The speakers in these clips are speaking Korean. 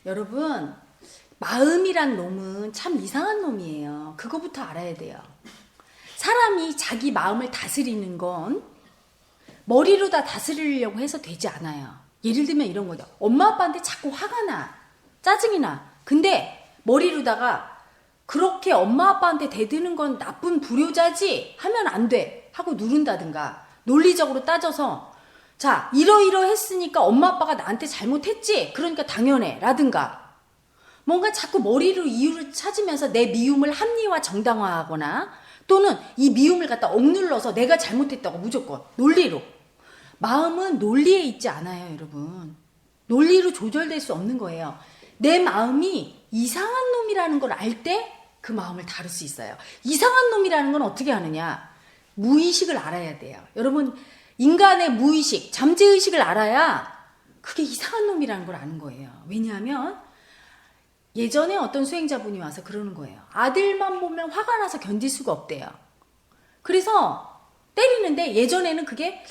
여러분, 마음이란 놈은 참 이상한 놈이에요. 그거부터 알아야 돼요. 사람이 자기 마음을 다스리는 건 머리로 다 다스리려고 해서 되지 않아요. 예를 들면 이런 거죠. 엄마 아빠한테 자꾸 화가 나, 짜증이 나. 근데 머리로다가 그렇게 엄마 아빠한테 대드는 건 나쁜 불효자지 하면 안 돼 하고 누른다든가, 논리적으로 따져서 자, 이러이러했으니까 엄마 아빠가 나한테 잘못했지, 그러니까 당연해 라든가, 뭔가 자꾸 머리로 이유를 찾으면서 내 미움을 합리화 정당화하거나, 또는 이 미움을 갖다 억눌러서 내가 잘못했다고 무조건 논리로. 마음은 논리에 있지 않아요, 여러분. 논리로 조절될 수 없는 거예요. 내 마음이 이상한 놈이라는 걸 알 때 그 마음을 다룰 수 있어요. 이상한 놈이라는 건 어떻게 하느냐? 무의식을 알아야 돼요. 여러분, 인간의 무의식, 잠재의식을 알아야 그게 이상한 놈이라는 걸 아는 거예요. 왜냐하면 예전에 어떤 수행자분이 와서 그러는 거예요. 아들만 보면 화가 나서 견딜 수가 없대요. 그래서 때리는데 예전에는 그게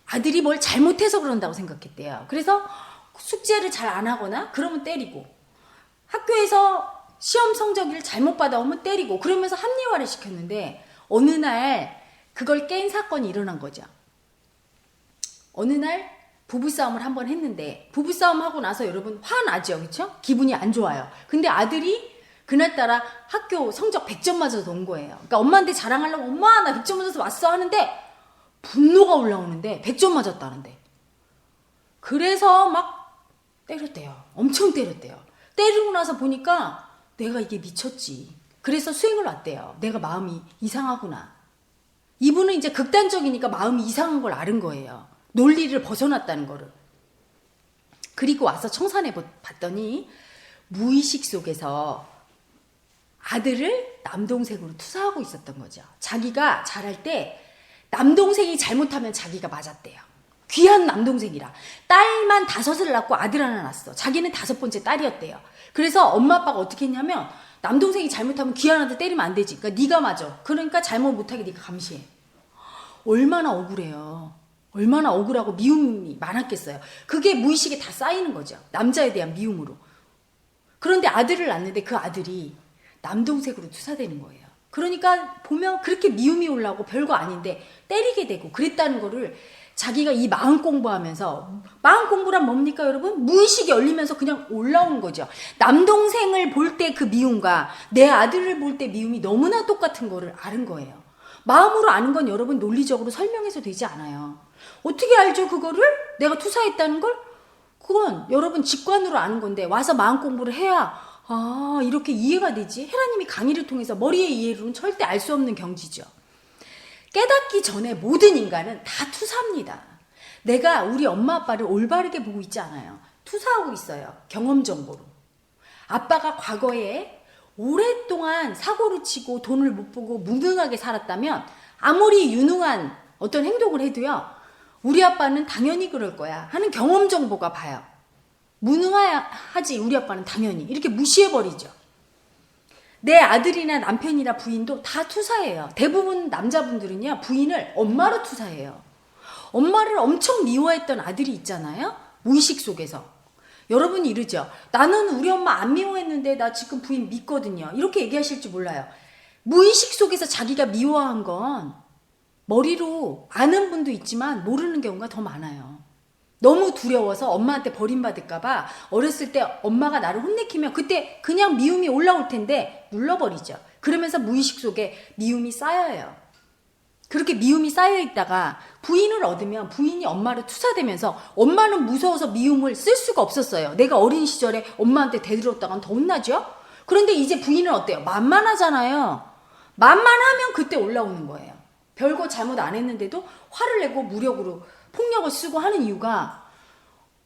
아들이 뭘 잘못해서 그런다고 생각했대요. 그래서 숙제를 잘 안 하거나 그러면 때리고, 학교에서 시험 성적을 잘못 받아오면 때리고, 그러면서 합리화를 시켰는데 어느 날 그걸 깬 사건이 일어난 거죠. 어느 날 부부싸움을 한번 했는데, 부부싸움 하고 나서 여러분 화나죠, 그렇죠? 기분이 안 좋아요. 근데 아들이 그날따라 학교 성적 100점 맞아서 온 거예요. 그러니까 엄마한테 자랑하려고 엄마 나 100점 맞아서 왔어 하는데 분노가 올라오는데 100점 맞았다는데. 그래서 막 때렸대요. 엄청 때렸대요. 때리고 나서 보니까 내가 이게 미쳤지. 그래서 수행을 왔대요. 내가 마음이 이상하구나. 이분은 이제 극단적이니까 마음이 이상한 걸 아는 거예요. 논리를 벗어났다는 거를. 그리고 와서 청산해 봤더니 무의식 속에서 아들을 남동생으로 투사하고 있었던 거죠. 자기가 자랄 때 남동생이 잘못하면 자기가 맞았대요. 귀한 남동생이라. 딸만 5을 낳고 아들 하나 낳았어. 자기는 5번째 딸이었대요. 그래서 엄마 아빠가 어떻게 했냐면, 남동생이 잘못하면 귀한 아들 때리면 안 되지. 그러니까 네가 맞아. 그러니까 잘못 못하게 네가 감시해. 얼마나 억울해요. 얼마나 억울하고 미움이 많았겠어요. 그게 무의식에 다 쌓이는 거죠. 남자에 대한 미움으로. 그런데 아들을 낳는데 그 아들이 남동생으로 투사되는 거예요. 그러니까 보면 그렇게 미움이 올라오고 별거 아닌데 때리게 되고 그랬다는 거를 자기가 이 마음 공부하면서, 마음 공부란 뭡니까 여러분? 무의식이 열리면서 그냥 올라온 거죠. 남동생을 볼 때 그 미움과 내 아들을 볼 때 미움이 너무나 똑같은 거를 아는 거예요. 마음으로 아는 건 여러분 논리적으로 설명해서 되지 않아요. 어떻게 알죠 그거를? 내가 투사했다는 걸? 그건 여러분 직관으로 아는 건데 와서 마음 공부를 해야 이렇게 이해가 되지. 헤라님이 강의를 통해서 머리의 이해로는 절대 알 수 없는 경지죠. 깨닫기 전에 모든 인간은 다 투사입니다. 내가 우리 엄마 아빠를 올바르게 보고 있지 않아요. 투사하고 있어요. 경험 정보로. 아빠가 과거에 오랫동안 사고를 치고 돈을 못 보고 무능하게 살았다면 아무리 유능한 어떤 행동을 해도요, 우리 아빠는 당연히 그럴 거야 하는 경험 정보가 봐요. 무능하지 우리 아빠는 당연히, 이렇게 무시해버리죠. 내 아들이나 남편이나 부인도 다 투사해요. 대부분 남자분들은요, 부인을 엄마로 투사해요. 엄마를 엄청 미워했던 아들이 있잖아요. 무의식 속에서. 여러분이 이러죠. 나는 우리 엄마 안 미워했는데 나 지금 부인 믿거든요. 이렇게 얘기하실지 몰라요. 무의식 속에서 자기가 미워한 건 머리로 아는 분도 있지만 모르는 경우가 더 많아요. 너무 두려워서 엄마한테 버림받을까봐 어렸을 때 엄마가 나를 혼내키면 그때 그냥 미움이 올라올 텐데 눌러버리죠. 그러면서 무의식 속에 미움이 쌓여요. 그렇게 미움이 쌓여있다가 부인을 얻으면 부인이 엄마를 투사되면서 엄마는 무서워서 미움을 쓸 수가 없었어요. 내가 어린 시절에 엄마한테 대들었다간 더 혼나죠? 그런데 이제 부인은 어때요? 만만하잖아요. 만만하면 그때 올라오는 거예요. 별거 잘못 안 했는데도 화를 내고 무력으로 폭력을 쓰고 하는 이유가,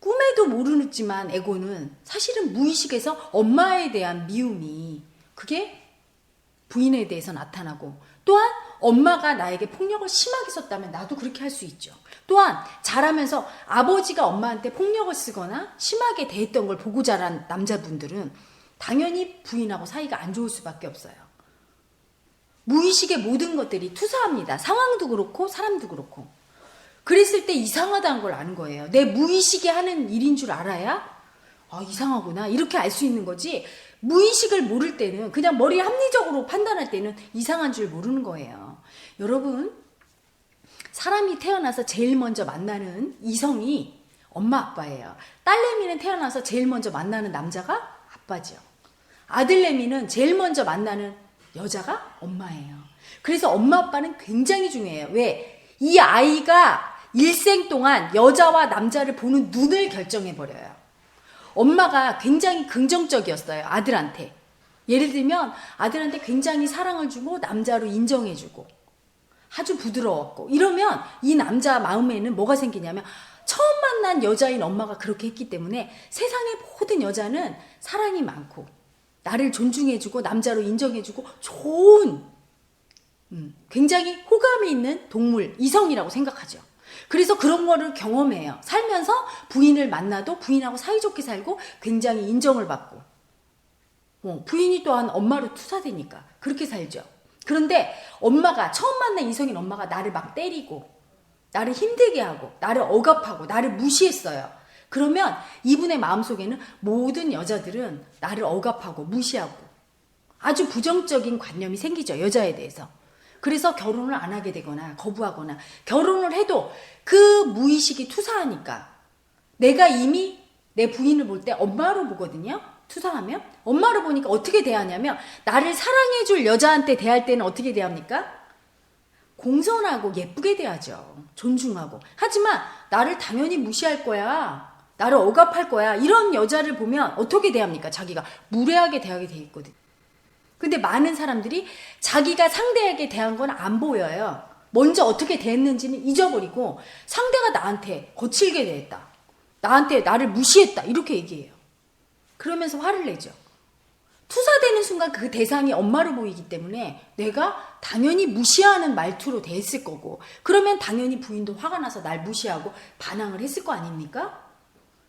꿈에도 모르지만 에고는 사실은 무의식에서 엄마에 대한 미움이 그게 부인에 대해서 나타나고, 또한 엄마가 나에게 폭력을 심하게 썼다면 나도 그렇게 할 수 있죠. 또한 자라면서 아버지가 엄마한테 폭력을 쓰거나 심하게 대했던 걸 보고 자란 남자분들은 당연히 부인하고 사이가 안 좋을 수밖에 없어요. 무의식의 모든 것들이 투사합니다. 상황도 그렇고 사람도 그렇고. 그랬을 때 이상하다는 걸 아는 거예요. 내 무의식이 하는 일인 줄 알아야 이상하구나 이렇게 알 수 있는 거지. 무의식을 모를 때는 그냥 머리 합리적으로 판단할 때는 이상한 줄 모르는 거예요. 여러분, 사람이 태어나서 제일 먼저 만나는 이성이 엄마 아빠예요. 딸내미는 태어나서 제일 먼저 만나는 남자가 아빠죠. 아들내미는 제일 먼저 만나는 여자가 엄마예요. 그래서 엄마 아빠는 굉장히 중요해요. 왜? 이 아이가 일생 동안 여자와 남자를 보는 눈을 결정해버려요. 엄마가 굉장히 긍정적이었어요. 아들한테. 예를 들면 아들한테 굉장히 사랑을 주고 남자로 인정해주고 아주 부드러웠고 이러면 이 남자 마음에는 뭐가 생기냐면 처음 만난 여자인 엄마가 그렇게 했기 때문에 세상의 모든 여자는 사랑이 많고 나를 존중해주고 남자로 인정해주고 좋은 굉장히 호감이 있는 동물, 이성이라고 생각하죠. 그래서 그런 거를 경험해요. 살면서 부인을 만나도 부인하고 사이좋게 살고 굉장히 인정을 받고 부인이 또한 엄마로 투사되니까 그렇게 살죠. 그런데 엄마가 처음 만난 이성인 엄마가 나를 막 때리고 나를 힘들게 하고 나를 억압하고 나를 무시했어요. 그러면 이분의 마음속에는 모든 여자들은 나를 억압하고 무시하고 아주 부정적인 관념이 생기죠. 여자에 대해서. 그래서 결혼을 안 하게 되거나 거부하거나 결혼을 해도 그 무의식이 투사하니까 내가 이미 내 부인을 볼 때 엄마로 보거든요. 투사하면 엄마로 보니까 어떻게 대하냐면 나를 사랑해줄 여자한테 대할 때는 어떻게 대합니까? 공손하고 예쁘게 대하죠. 존중하고. 하지만 나를 당연히 무시할 거야. 나를 억압할 거야. 이런 여자를 보면 어떻게 대합니까? 자기가 무례하게 대하게 돼 있거든. 근데 많은 사람들이 자기가 상대에게 대한 건 안 보여요. 먼저 어떻게 대했는지는 잊어버리고 상대가 나한테 거칠게 대했다. 나한테 나를 무시했다. 이렇게 얘기해요. 그러면서 화를 내죠. 투사되는 순간 그 대상이 엄마로 보이기 때문에 내가 당연히 무시하는 말투로 대했을 거고 그러면 당연히 부인도 화가 나서 날 무시하고 반항을 했을 거 아닙니까?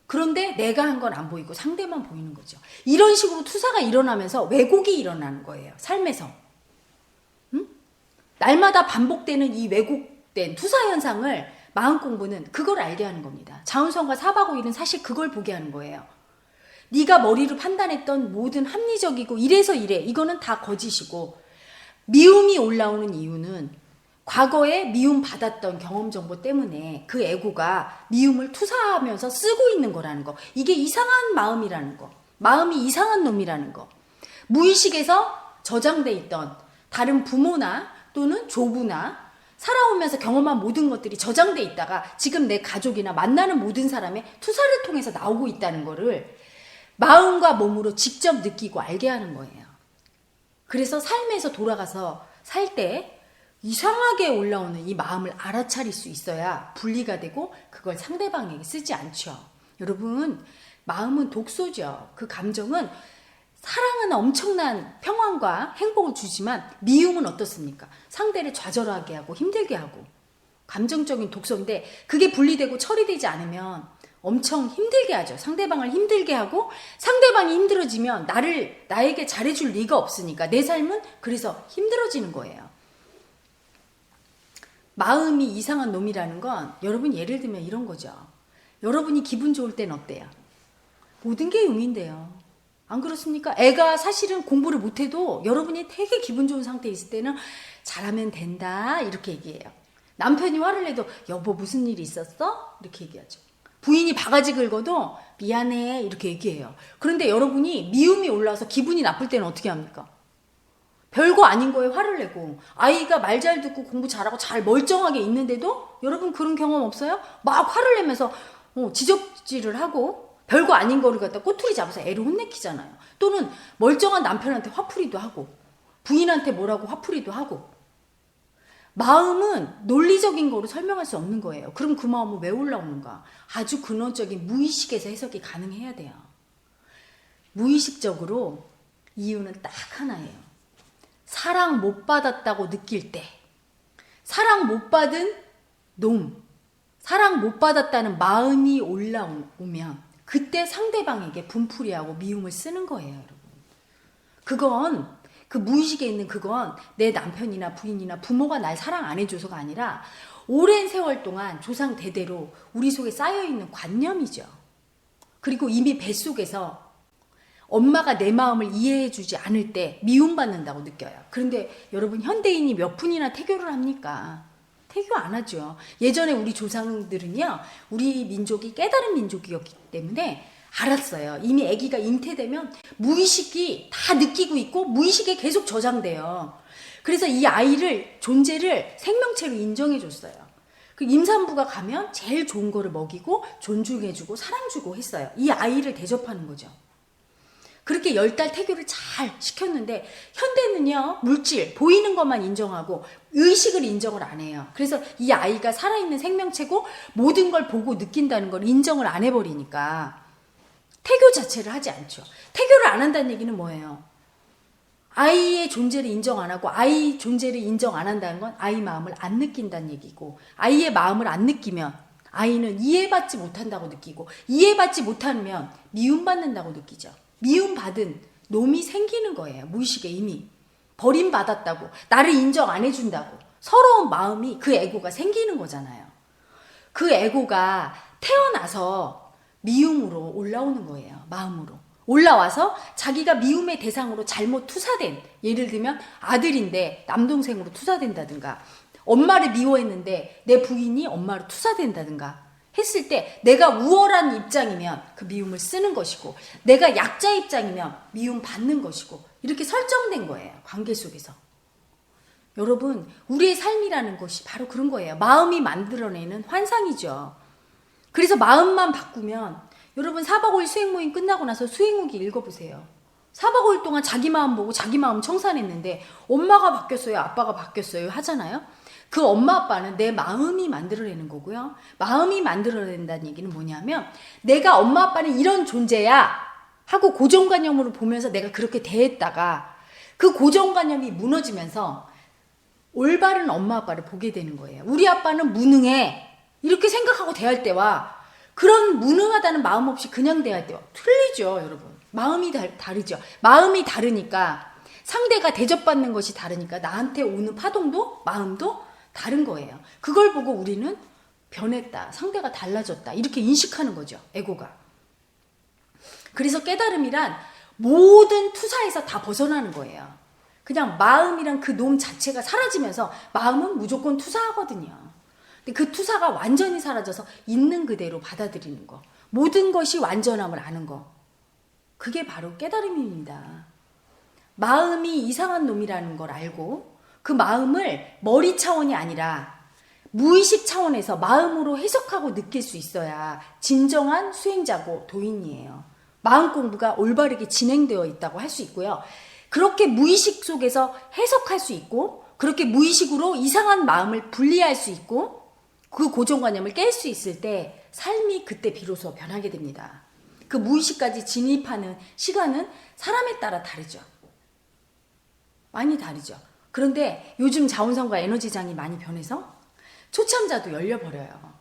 그런데 내가 한 건 안 보이고 상대만 보이는 거죠. 이런 식으로 투사가 일어나면서 왜곡이 일어나는 거예요. 삶에서. 날마다 반복되는 이 왜곡된 투사 현상을 마음 공부는 그걸 알게 하는 겁니다. 자운성과 사바고일은 사실 그걸 보게 하는 거예요. 네가 머리로 판단했던 모든 합리적이고 이래서 이래 이거는 다 거짓이고 미움이 올라오는 이유는 과거에 미움 받았던 경험 정보 때문에 그 에고가 미움을 투사하면서 쓰고 있는 거라는 거. 이게 이상한 마음이라는 거. 마음이 이상한 놈이라는 거. 무의식에서 저장돼 있던 다른 부모나 또는 조부나 살아오면서 경험한 모든 것들이 저장돼 있다가 지금 내 가족이나 만나는 모든 사람의 투사를 통해서 나오고 있다는 거를 마음과 몸으로 직접 느끼고 알게 하는 거예요. 그래서 삶에서 돌아가서 살 때 이상하게 올라오는 이 마음을 알아차릴 수 있어야 분리가 되고 그걸 상대방에게 쓰지 않죠. 여러분, 마음은 독소죠. 그 감정은 사랑은 엄청난 평안과 행복을 주지만 미움은 어떻습니까? 상대를 좌절하게 하고 힘들게 하고 감정적인 독소인데 그게 분리되고 처리되지 않으면 엄청 힘들게 하죠. 상대방을 힘들게 하고 상대방이 힘들어지면 나에게 잘해줄 리가 없으니까 내 삶은 그래서 힘들어지는 거예요. 마음이 이상한 놈이라는 건 여러분 예를 들면 이런 거죠. 여러분이 기분 좋을 땐 어때요? 모든 게 용인데요. 안 그렇습니까? 애가 사실은 공부를 못해도 여러분이 되게 기분 좋은 상태에 있을 때는 잘하면 된다 이렇게 얘기해요. 남편이 화를 내도 여보 무슨 일이 있었어? 이렇게 얘기하죠. 부인이 바가지 긁어도 미안해 이렇게 얘기해요. 그런데 여러분이 미움이 올라와서 기분이 나쁠 때는 어떻게 합니까? 별거 아닌 거에 화를 내고 아이가 말 잘 듣고 공부 잘하고 잘 멀쩡하게 있는데도 여러분 그런 경험 없어요? 막 화를 내면서 지적질을 하고 별거 아닌 거를 갖다 꼬투리 잡아서 애를 혼내키잖아요. 또는 멀쩡한 남편한테 화풀이도 하고 부인한테 뭐라고 화풀이도 하고 마음은 논리적인 거로 설명할 수 없는 거예요. 그럼 그 마음은 왜 올라오는가? 아주 근원적인 무의식에서 해석이 가능해야 돼요. 무의식적으로 이유는 딱 하나예요. 사랑 못 받았다고 느낄 때, 사랑 못 받은 놈, 사랑 못 받았다는 마음이 올라오면 그때 상대방에게 분풀이하고 미움을 쓰는 거예요, 여러분. 그건 그 무의식에 있는 그건 내 남편이나 부인이나 부모가 날 사랑 안 해줘서가 아니라 오랜 세월 동안 조상 대대로 우리 속에 쌓여있는 관념이죠. 그리고 이미 뱃속에서 엄마가 내 마음을 이해해주지 않을 때 미움받는다고 느껴요. 그런데 여러분, 현대인이 몇 분이나 태교를 합니까? 태교 안 하죠. 예전에 우리 조상들은요, 우리 민족이 깨달은 민족이었기 때문에 알았어요. 이미 아기가 잉태되면 무의식이 다 느끼고 있고 무의식에 계속 저장돼요. 그래서 이 아이를, 존재를 생명체로 인정해 줬어요. 그 임산부가 가면 제일 좋은 거를 먹이고 존중해주고 사랑주고 했어요. 이 아이를 대접하는 거죠. 그렇게 10달 태교를 잘 시켰는데, 현대는요, 물질, 보이는 것만 인정하고 의식을 인정을 안 해요. 그래서 이 아이가 살아있는 생명체고 모든 걸 보고 느낀다는 걸 인정을 안 해버리니까 태교 자체를 하지 않죠. 태교를 안 한다는 얘기는 뭐예요? 아이의 존재를 인정 안 하고 아이 존재를 인정 안 한다는 건 아이 마음을 안 느낀다는 얘기고, 아이의 마음을 안 느끼면 아이는 이해받지 못한다고 느끼고, 이해받지 못하면 미움받는다고 느끼죠. 미움받은 놈이 생기는 거예요. 무의식에 이미 버림받았다고, 나를 인정 안 해준다고 서러운 마음이, 그 에고가 생기는 거잖아요. 그 에고가 태어나서 미움으로 올라오는 거예요. 마음으로 올라와서 자기가 미움의 대상으로 잘못 투사된, 예를 들면 아들인데 남동생으로 투사된다든가, 엄마를 미워했는데 내 부인이 엄마로 투사된다든가 했을 때, 내가 우월한 입장이면 그 미움을 쓰는 것이고, 내가 약자 입장이면 미움 받는 것이고, 이렇게 설정된 거예요. 관계 속에서. 여러분, 우리의 삶이라는 것이 바로 그런 거예요. 마음이 만들어내는 환상이죠. 그래서 마음만 바꾸면, 여러분 4박 5일 수행 모임 끝나고 나서 수행후기 읽어보세요. 4박 5일 동안 자기 마음 보고 자기 마음 청산했는데 엄마가 바뀌었어요, 아빠가 바뀌었어요 하잖아요. 그 엄마 아빠는 내 마음이 만들어내는 거고요. 마음이 만들어낸다는 얘기는 뭐냐면, 내가 엄마 아빠는 이런 존재야 하고 고정관념으로 보면서 내가 그렇게 대했다가 그 고정관념이 무너지면서 올바른 엄마 아빠를 보게 되는 거예요. 우리 아빠는 무능해 이렇게 생각하고 대할 때와, 그런 무능하다는 마음 없이 그냥 대할 때와 틀리죠. 여러분, 마음이 다르죠. 마음이 다르니까, 상대가 대접받는 것이 다르니까 나한테 오는 파동도 마음도 다른 거예요. 그걸 보고 우리는 변했다, 상대가 달라졌다, 이렇게 인식하는 거죠. 에고가. 그래서 깨달음이란 모든 투사에서 다 벗어나는 거예요. 그냥 마음이란 그 놈 자체가 사라지면서, 마음은 무조건 투사하거든요. 근데 그 투사가 완전히 사라져서 있는 그대로 받아들이는 거, 모든 것이 완전함을 아는 거, 그게 바로 깨달음입니다. 마음이 이상한 놈이라는 걸 알고 그 마음을 머리 차원이 아니라 무의식 차원에서 마음으로 해석하고 느낄 수 있어야 진정한 수행자고 도인이에요. 마음 공부가 올바르게 진행되어 있다고 할 수 있고요. 그렇게 무의식 속에서 해석할 수 있고, 그렇게 무의식으로 이상한 마음을 분리할 수 있고, 그 고정관념을 깰 수 있을 때 삶이 그때 비로소 변하게 됩니다. 그 무의식까지 진입하는 시간은 사람에 따라 다르죠. 많이 다르죠. 그런데 요즘 자원성과 에너지장이 많이 변해서 초참자도 열려버려요.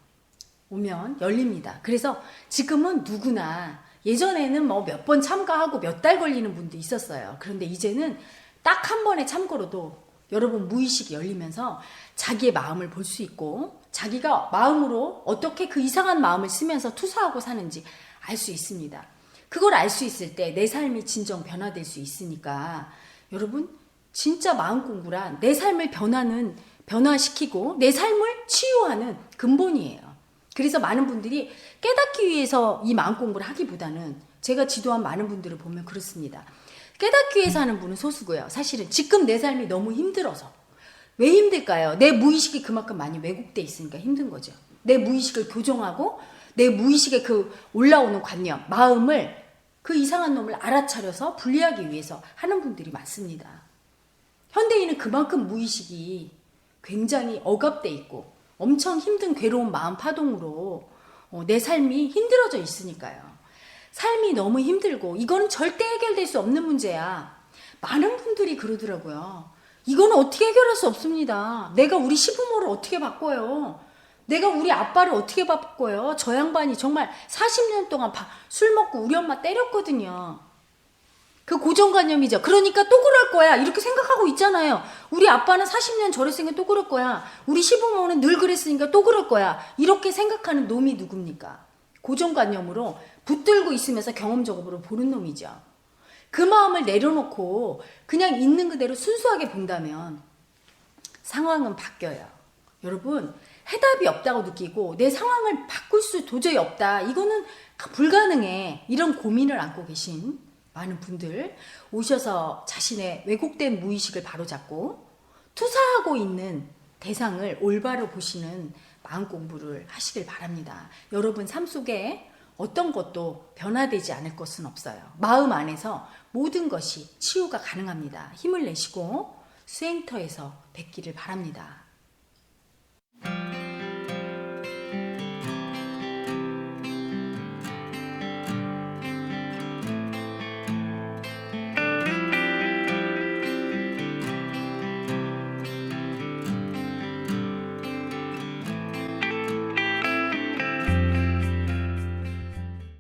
오면 열립니다. 그래서 지금은 누구나, 예전에는 뭐 몇 번 참가하고 몇 달 걸리는 분도 있었어요. 그런데 이제는 딱 한 번의 참고로도 여러분 무의식이 열리면서 자기의 마음을 볼 수 있고, 자기가 마음으로 어떻게 그 이상한 마음을 쓰면서 투사하고 사는지 알 수 있습니다. 그걸 알 수 있을 때 내 삶이 진정 변화될 수 있으니까, 여러분 진짜 마음 공부란 내 삶을 변화시키고 내 삶을 치유하는 근본이에요. 그래서 많은 분들이 깨닫기 위해서 이 마음 공부를 하기보다는, 제가 지도한 많은 분들을 보면 그렇습니다. 깨닫기 위해서 하는 분은 소수고요. 사실은 지금 내 삶이 너무 힘들어서. 왜 힘들까요? 내 무의식이 그만큼 많이 왜곡돼 있으니까 힘든 거죠. 내 무의식을 교정하고 내 무의식의 그 올라오는 관념, 마음을, 그 이상한 놈을 알아차려서 분리하기 위해서 하는 분들이 많습니다. 현대인은 그만큼 무의식이 굉장히 억압돼 있고 엄청 힘든 괴로운 마음 파동으로 내 삶이 힘들어져 있으니까요. 삶이 너무 힘들고 이거는 절대 해결될 수 없는 문제야. 많은 분들이 그러더라고요. 이거는 어떻게 해결할 수 없습니다. 내가 우리 시부모를 어떻게 바꿔요? 내가 우리 아빠를 어떻게 바꿔요? 저 양반이 정말 40년 동안 술 먹고 우리 엄마 때렸거든요. 그 고정관념이죠. 그러니까 또 그럴 거야, 이렇게 생각하고 있잖아요. 우리 아빠는 40년 저랬으니까 또 그럴 거야. 우리 시부모는 늘 그랬으니까 또 그럴 거야. 이렇게 생각하는 놈이 누굽니까? 고정관념으로 붙들고 있으면서 경험적으로 보는 놈이죠. 그 마음을 내려놓고 그냥 있는 그대로 순수하게 본다면 상황은 바뀌어요. 여러분, 해답이 없다고 느끼고 내 상황을 바꿀 수 도저히 없다, 이거는 불가능해, 이런 고민을 안고 계신 많은 분들 오셔서 자신의 왜곡된 무의식을 바로잡고 투사하고 있는 대상을 올바로 보시는 마음 공부를 하시길 바랍니다. 여러분 삶 속에 어떤 것도 변화되지 않을 것은 없어요. 마음 안에서 모든 것이 치유가 가능합니다. 힘을 내시고 수행터에서 뵙기를 바랍니다.